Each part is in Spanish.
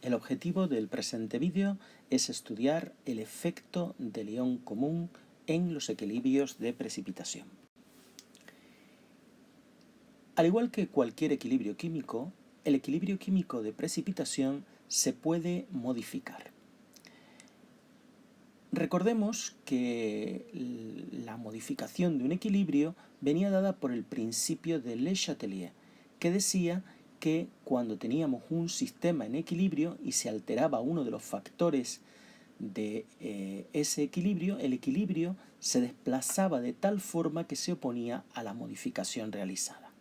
El objetivo del presente vídeo es estudiar el efecto del ion común en los equilibrios de precipitación. Al igual que cualquier equilibrio químico, el equilibrio químico de precipitación se puede modificar. Recordemos que la modificación de un equilibrio venía dada por el principio de Le Chatelier, que decía que cuando teníamos un sistema en equilibrio y se alteraba uno de los factores de ese equilibrio, el equilibrio se desplazaba de tal forma que se oponía a la modificación realizada.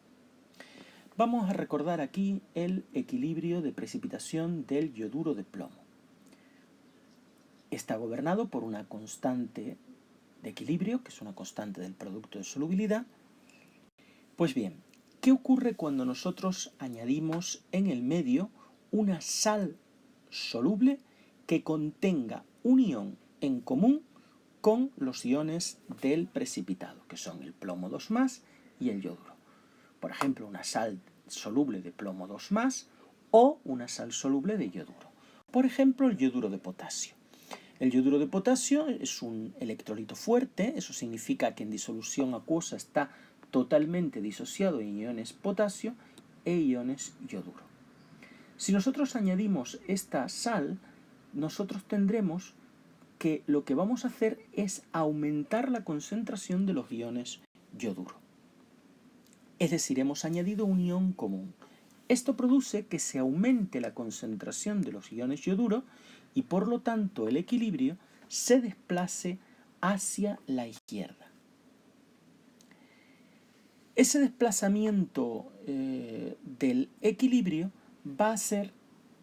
Vamos a recordar aquí el equilibrio de precipitación del yoduro de plomo. Está gobernado por una constante de equilibrio, que es una constante del producto de solubilidad. Pues bien, ¿qué ocurre cuando nosotros añadimos en el medio una sal soluble que contenga un ion en común con los iones del precipitado, que son el plomo 2+ y el yoduro? Por ejemplo, una sal soluble de plomo 2+ o una sal soluble de yoduro. Por ejemplo, el yoduro de potasio. El yoduro de potasio es un electrolito fuerte, eso significa que en disolución acuosa está totalmente disociado en iones potasio e iones yoduro. Si nosotros añadimos esta sal, nosotros tendremos que lo que vamos a hacer es aumentar la concentración de los iones yoduro. Es decir, hemos añadido un ion común. Esto produce que se aumente la concentración de los iones yoduro y por lo tanto el equilibrio se desplace hacia la izquierda. Ese desplazamiento del equilibrio va a hacer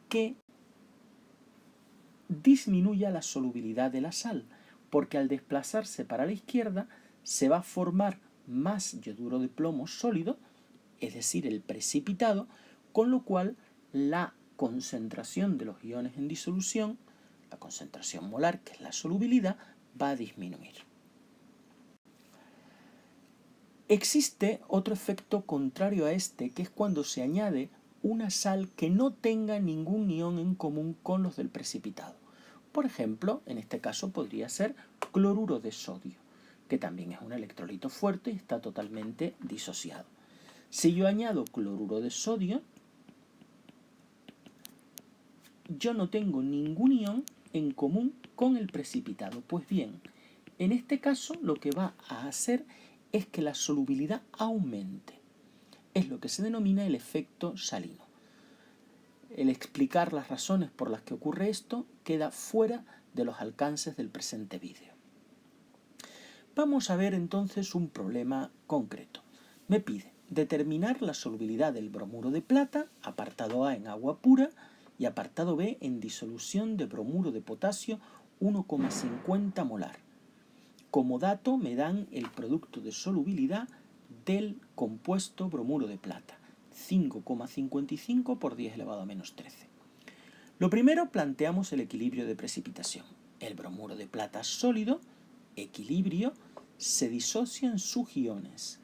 que disminuya la solubilidad de la sal, porque al desplazarse para la izquierda se va a formar más yoduro de plomo sólido, es decir, el precipitado, con lo cual la concentración de los iones en disolución, la concentración molar, que es la solubilidad, va a disminuir. Existe otro efecto contrario a este, que es cuando se añade una sal que no tenga ningún ion en común con los del precipitado. Por ejemplo, en este caso podría ser cloruro de sodio, que también es un electrolito fuerte y está totalmente disociado. Si yo añado cloruro de sodio, yo no tengo ningún ion en común con el precipitado. Pues bien, en este caso lo que va a hacer es que la solubilidad aumente. Es lo que se denomina el efecto salino. El explicar las razones por las que ocurre esto queda fuera de los alcances del presente vídeo. Vamos a ver entonces un problema concreto. Me pide determinar la solubilidad del bromuro de plata, apartado A en agua pura y apartado B en disolución de bromuro de potasio 1,50 molar. Como dato me dan el producto de solubilidad del compuesto bromuro de plata, 5,55 por 10 elevado a menos 13. Lo primero, planteamos el equilibrio de precipitación. El bromuro de plata sólido, equilibrio, se disocia en sus iones.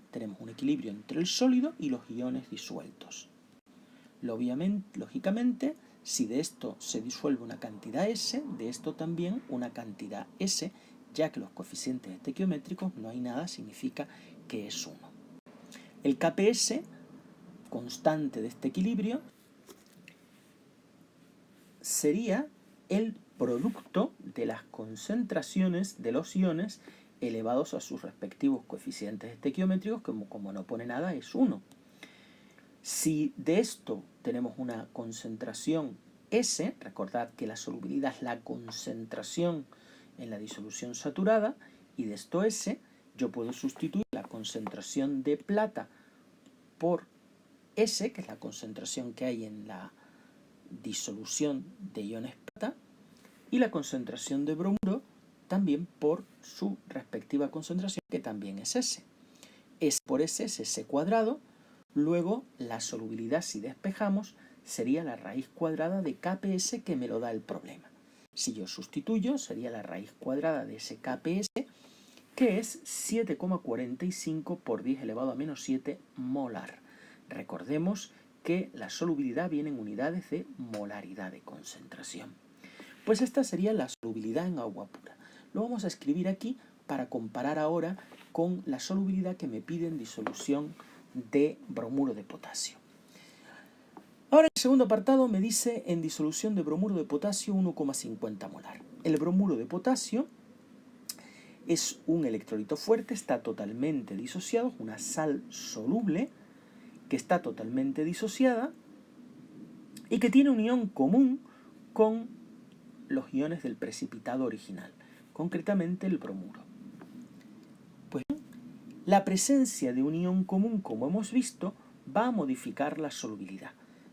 Tenemos un equilibrio entre el sólido y los iones disueltos. Lógicamente, si de esto se disuelve una cantidad S, de esto también una cantidad S, ya que los coeficientes estequiométricos no hay nada, significa que es 1. El Kps, constante de este equilibrio, sería el producto de las concentraciones de los iones elevados a sus respectivos coeficientes estequiométricos, que como no pone nada es 1. Si de esto tenemos una concentración S, recordad que la solubilidad es la concentración en la disolución saturada, y de esto S, yo puedo sustituir la concentración de plata por S, que es la concentración que hay en la disolución de iones plata, y la concentración de bromuro también por su respectiva concentración, que también es S. S por S es S cuadrado. Luego, la solubilidad, si despejamos, sería la raíz cuadrada de Kps, que me lo da el problema. Si yo sustituyo, sería la raíz cuadrada de ese Kps, que es 7,45 por 10 elevado a menos 7 molar. Recordemos que la solubilidad viene en unidades de molaridad de concentración. Pues esta sería la solubilidad en agua pura. Lo vamos a escribir aquí para comparar ahora con la solubilidad que me pide en disolución de bromuro de potasio. Ahora el segundo apartado me dice en disolución de bromuro de potasio 1,50 molar. El bromuro de potasio es un electrolito fuerte, está totalmente disociado, es una sal soluble que está totalmente disociada y que tiene unión común con los iones del precipitado original, concretamente el bromuro. Pues la presencia de un ion común, como hemos visto, va a modificar la solubilidad.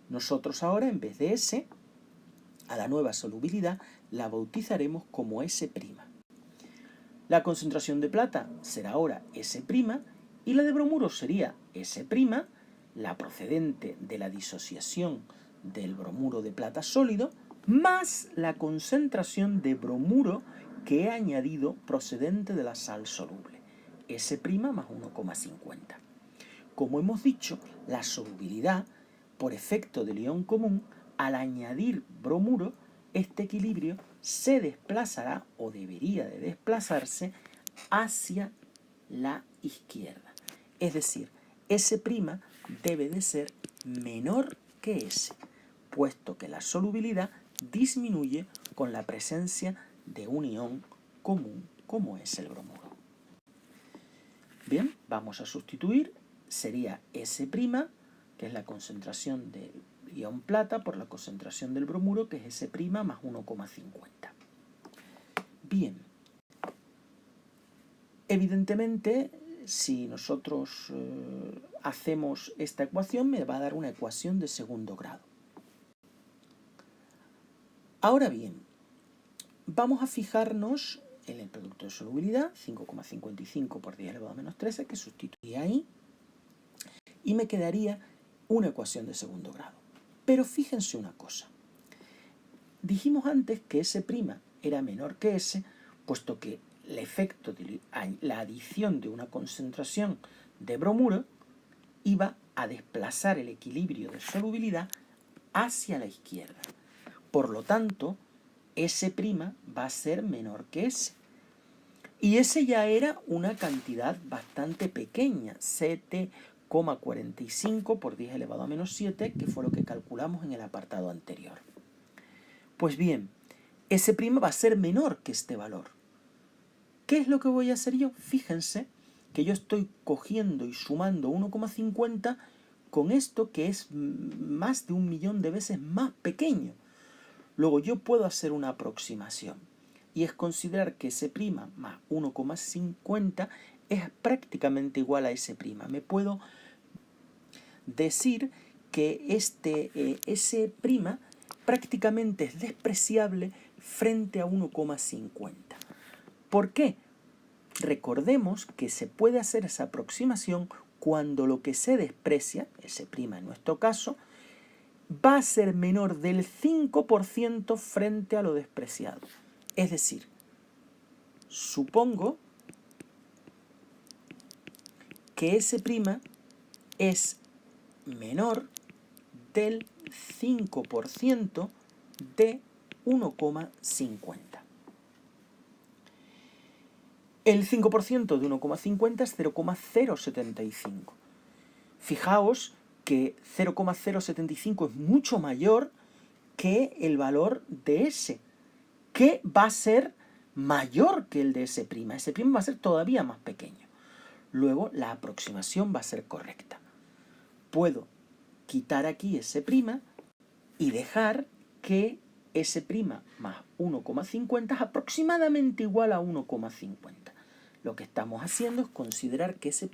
Nosotros ahora, en vez de S, a la nueva solubilidad la bautizaremos como S'. La concentración de plata será ahora S' y la de bromuro sería S', la procedente de la disociación del bromuro de plata sólido, más la concentración de bromuro que he añadido procedente de la sal soluble, S' más 1,50. Como hemos dicho, la solubilidad, por efecto del ion común, al añadir bromuro, este equilibrio se desplazará o debería de desplazarse hacia la izquierda. Es decir, S' debe de ser menor que S, puesto que la solubilidad disminuye con la presencia de un ion común como es el bromuro. Bien, vamos a sustituir, sería S', que es la concentración del ion plata, por la concentración del bromuro, que es S' más 1,50. Bien, evidentemente, si nosotros hacemos esta ecuación, me va a dar una ecuación de segundo grado. Ahora bien, vamos a fijarnos en el producto de solubilidad, 5,55 por 10 elevado a menos 13, que sustituiría ahí, y me quedaría una ecuación de segundo grado. Pero fíjense una cosa. Dijimos antes que S' era menor que S, puesto que el efecto de la adición de una concentración de bromuro iba a desplazar el equilibrio de solubilidad hacia la izquierda. Por lo tanto, S' va a ser menor que S. Y S ya era una cantidad bastante pequeña, 7,45 por 10 elevado a menos 7, que fue lo que calculamos en el apartado anterior. Pues bien, S' va a ser menor que este valor. ¿Qué es lo que voy a hacer yo? Fíjense que yo estoy cogiendo y sumando 1,50 con esto que es más de 1.000.000 de veces más pequeño. Luego yo puedo hacer una aproximación y es considerar que S' más 1,50 es prácticamente igual a S'. Me puedo decir que este S' prácticamente es despreciable frente a 1,50. ¿Por qué? Recordemos que se puede hacer esa aproximación cuando lo que se desprecia, S' en nuestro caso, va a ser menor del 5% frente a lo despreciado. Es decir, supongo que S' es menor del 5% de 1,50. El 5% de 1,50 es 0,075. Fijaos que 0,075 es mucho mayor que el valor de S, que va a ser mayor que el de S'. S' va a ser todavía más pequeño. Luego la aproximación va a ser correcta. Puedo quitar aquí S' y dejar que S' más 1,50 es aproximadamente igual a 1,50. Lo que estamos haciendo es considerar que S'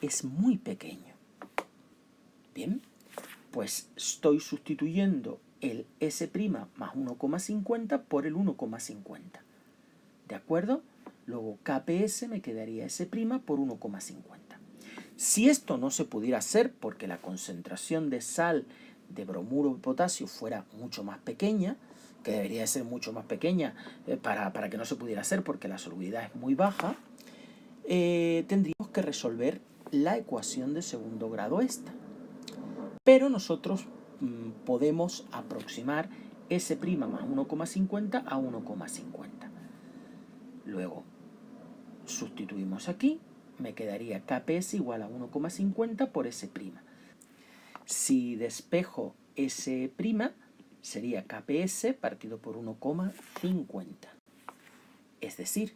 es muy pequeño. Bien, pues estoy sustituyendo el S' más 1,50 por el 1,50. ¿De acuerdo? Luego KPS me quedaría S' por 1,50. Si esto no se pudiera hacer porque la concentración de sal de bromuro de potasio fuera mucho más pequeña, que debería ser mucho más pequeña para que no se pudiera hacer porque la solubilidad es muy baja, tendríamos que resolver la ecuación de segundo grado esta. Pero nosotros podemos aproximar S' más 1,50 a 1,50. Luego sustituimos aquí, me quedaría KPS igual a 1,50 por S'. Si despejo S', sería KPS partido por 1,50. Es decir,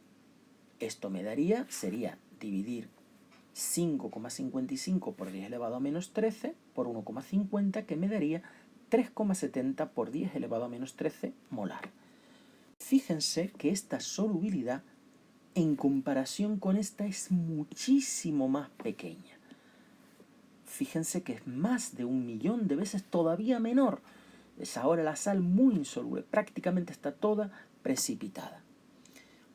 esto me daría, sería dividir 5,55 por 10 elevado a menos 13 por 1,50, que me daría 3,70 por 10 elevado a menos 13 molar. Fíjense que esta solubilidad, en comparación con esta, es muchísimo más pequeña. Fíjense que es más de 1.000.000 de veces todavía menor. Es ahora la sal muy insoluble, prácticamente está toda precipitada.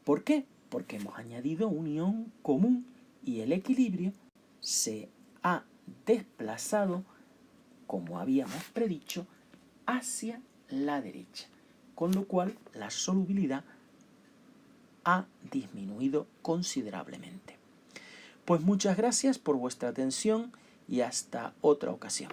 ¿Por qué? Porque hemos añadido un ion común y el equilibrio se ha desplazado, como habíamos predicho, hacia la derecha, con lo cual la solubilidad ha disminuido considerablemente. Pues muchas gracias por vuestra atención y hasta otra ocasión.